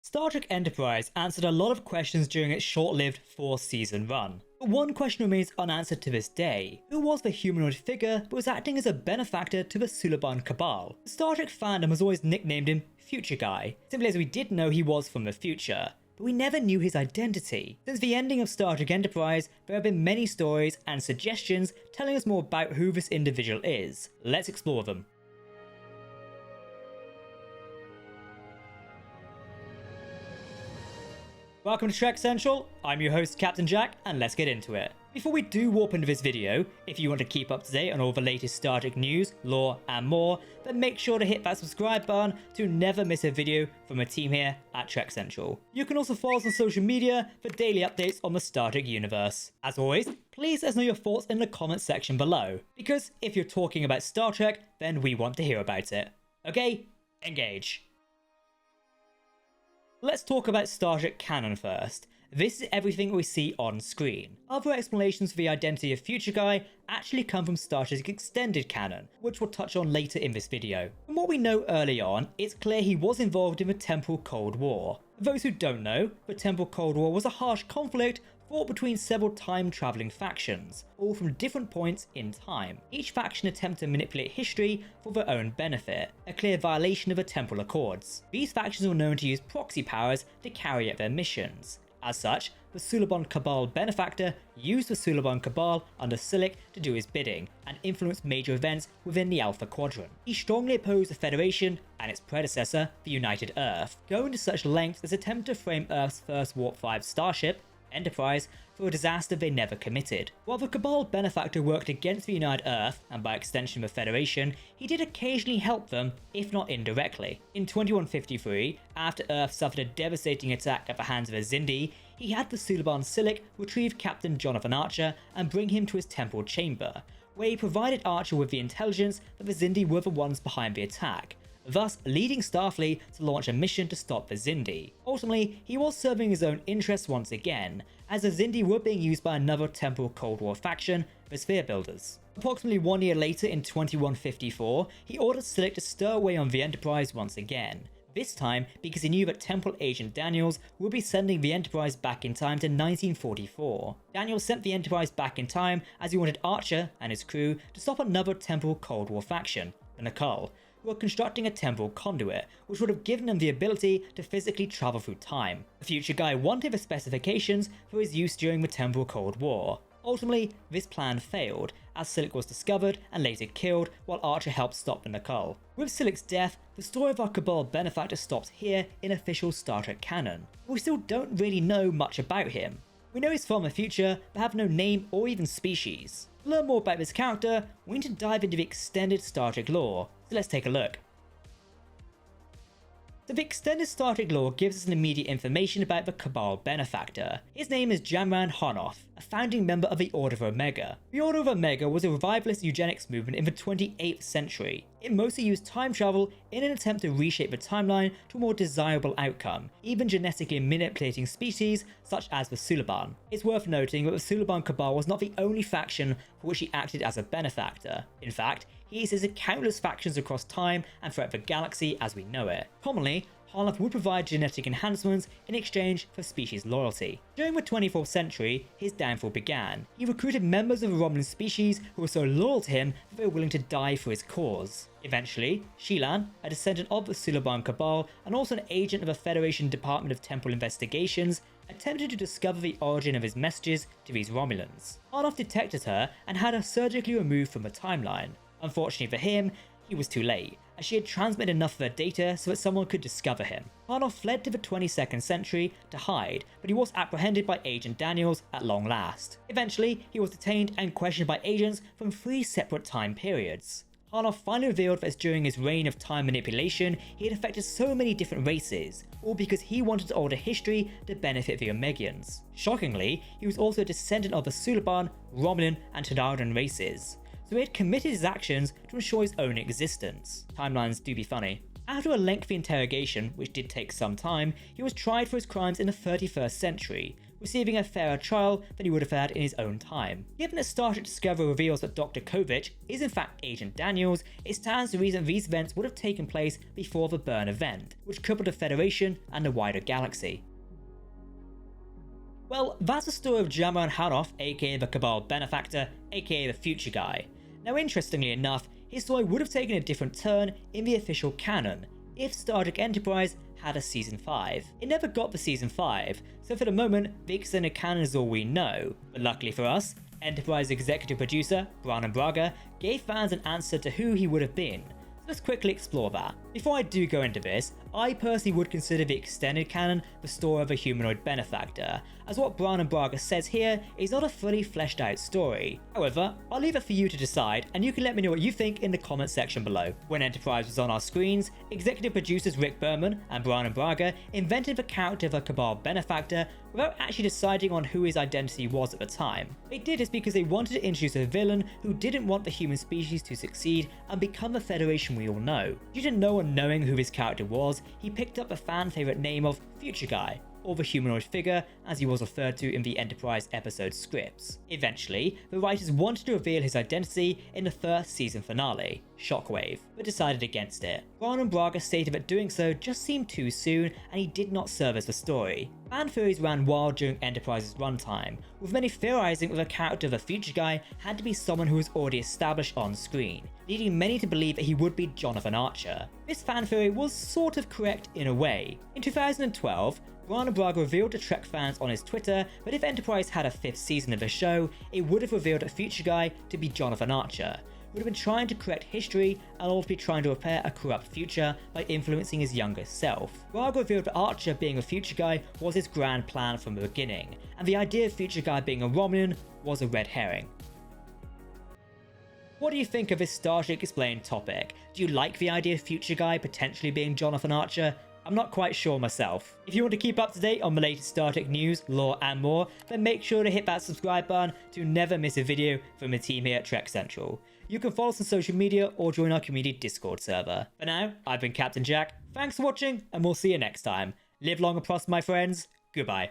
Star Trek Enterprise answered a lot of questions during its short-lived 4-season run. But one question remains unanswered to this day. Who was the humanoid figure that was acting as a benefactor to the Suliban Cabal? The Star Trek fandom has always nicknamed him Future Guy, simply as we did know he was from the future, but we never knew his identity. Since the ending of Star Trek Enterprise, there have been many stories and suggestions telling us more about who this individual is. Let's explore them. Welcome to Trek Central, I'm your host Captain Jack, and let's get into it. Before we do warp into this video, if you want to keep up to date on all the latest Star Trek news, lore and more, then make sure to hit that subscribe button to never miss a video from a team here at Trek Central. You can also follow us on social media for daily updates on the Star Trek universe. As always, please let us know your thoughts in the comments section below, because if you're talking about Star Trek, then we want to hear about it. Okay, engage. Let's talk about Star Trek canon first. This is everything we see on screen. Other explanations for the identity of Future Guy actually come from Star Trek's extended canon, which we'll touch on later in this video. From what we know early on, it's clear he was involved in the Temporal Cold War. For those who don't know, the Temporal Cold War was a harsh conflict fought between several time-travelling factions, all from different points in time. Each faction attempted to manipulate history for their own benefit, a clear violation of the Temporal Accords. These factions were known to use proxy powers to carry out their missions. As such, the Suliban Cabal benefactor used the Suliban Cabal under Silik to do his bidding and influence major events within the Alpha Quadrant. He strongly opposed the Federation and its predecessor, the United Earth, going to such lengths as attempt to frame Earth's first Warp 5 starship, Enterprise, for a disaster they never committed. While the Cabal benefactor worked against the United Earth, and by extension the Federation, he did occasionally help them, if not indirectly. In 2153, after Earth suffered a devastating attack at the hands of a Xindi, he had the Suliban Silik retrieve Captain Jonathan Archer and bring him to his temple chamber, where he provided Archer with the intelligence that the Xindi were the ones behind the attack, thus leading Starfleet to launch a mission to stop the Xindi. Ultimately, he was serving his own interests once again, as the Xindi were being used by another Temporal Cold War faction, the Sphere Builders. Approximately 1 year later in 2154, he ordered Silik to stir away on the Enterprise once again, this time because he knew that Temporal Agent Daniels would be sending the Enterprise back in time to 1944. Daniels sent the Enterprise back in time as he wanted Archer and his crew to stop another Temporal Cold War faction, the Nakaal, who were constructing a temporal conduit, which would have given them the ability to physically travel through time. The Future Guy wanted the specifications for his use during the Temporal Cold War. Ultimately, this plan failed, as Silik was discovered and later killed while Archer helped stop the Nakaal. With Silik's death, the story of our Cabal benefactor stops here in official Star Trek canon. We still don't really know much about him. We know he's from the future, but have no name or even species. To learn more about this character, we need to dive into the extended Star Trek lore, so let's take a look. So the extended Star Trek lore gives us an immediate information about the Cabal benefactor. His name is Jamran Honoff, a founding member of the Order of Omega. The Order of Omega was a revivalist eugenics movement in the 28th century. It mostly used time travel in an attempt to reshape the timeline to a more desirable outcome, even genetically manipulating species such as the Suliban. It's worth noting that the Suliban Cabal was not the only faction for which he acted as a benefactor. In fact, he existed countless factions across time and throughout the galaxy as we know it. Commonly, Honoff would provide genetic enhancements in exchange for species loyalty. During the 24th century, his downfall began. He recruited members of the Romulan species who were so loyal to him that they were willing to die for his cause. Eventually, Shilan, a descendant of the Suliban Cabal and also an agent of the Federation Department of Temporal Investigations, attempted to discover the origin of his messages to these Romulans. Honoff detected her and had her surgically removed from the timeline. Unfortunately for him, he was too late, as she had transmitted enough of her data so that someone could discover him. Honoff fled to the 22nd century to hide, but he was apprehended by Agent Daniels at long last. Eventually, he was detained and questioned by agents from 3 separate time periods. Honoff finally revealed that during his reign of time manipulation, he had affected so many different races, all because he wanted to alter history to benefit the Omegians. Shockingly, he was also a descendant of the Suliban, Romulan, and Tadaran races, so he had committed his actions to ensure his own existence. Timelines do be funny. After a lengthy interrogation, which did take some time, he was tried for his crimes in the 31st century, receiving a fairer trial than he would have had in his own time. Given that Star Trek Discovery reveals that Dr. Kovich is in fact Agent Daniels, it stands to reason these events would have taken place before the Burn event, which crippled the Federation and the wider galaxy. Well, that's the story of Jamran Hanoff, aka the Cabal benefactor, aka the Future Guy. Now interestingly enough, his story would have taken a different turn in the official canon if Star Trek Enterprise had a Season 5. It never got the Season 5, so for the moment, the extended canon is all we know. But luckily for us, Enterprise executive producer Brannon Braga gave fans an answer to who he would have been. So let's quickly explore that. Before I do go into this, I personally would consider the extended canon the story of a humanoid benefactor, as what Brannon Braga says here is not a fully fleshed out story. However, I'll leave it for you to decide, and you can let me know what you think in the comment section below. When Enterprise was on our screens, executive producers Rick Berman and Brannon Braga invented the character of a Cabal benefactor without actually deciding on who his identity was at the time. They did this because they wanted to introduce a villain who didn't want the human species to succeed and become the Federation we all know. Due to no one knowing who his character was, he picked up the fan favourite name of Future Guy, or the humanoid figure as he was referred to in the Enterprise episode scripts. Eventually, the writers wanted to reveal his identity in the first season finale, Shockwave, but decided against it. Brannon Braga stated that doing so just seemed too soon and he did not service the story. Fan theories ran wild during Enterprise's runtime, with many theorizing that the character of the Future Guy had to be someone who was already established on screen, leading many to believe that he would be Jonathan Archer. This fan theory was sort of correct in a way. In 2012, Brannon Braga revealed to Trek fans on his Twitter that if Enterprise had a 5th season of the show, it would have revealed a Future Guy to be Jonathan Archer, who would have been trying to correct history and ultimately trying to repair a corrupt future by influencing his younger self. Braga revealed that Archer being a Future Guy was his grand plan from the beginning, and the idea of Future Guy being a Romulan was a red herring. What do you think of this Star Trek Explained topic? Do you like the idea of Future Guy potentially being Jonathan Archer? I'm not quite sure myself. If you want to keep up to date on the latest Star Trek news, lore and more, then make sure to hit that subscribe button to never miss a video from the team here at Trek Central. You can follow us on social media or join our community Discord server. For now, I've been Captain Jack, thanks for watching and we'll see you next time. Live long and prosper my friends, goodbye.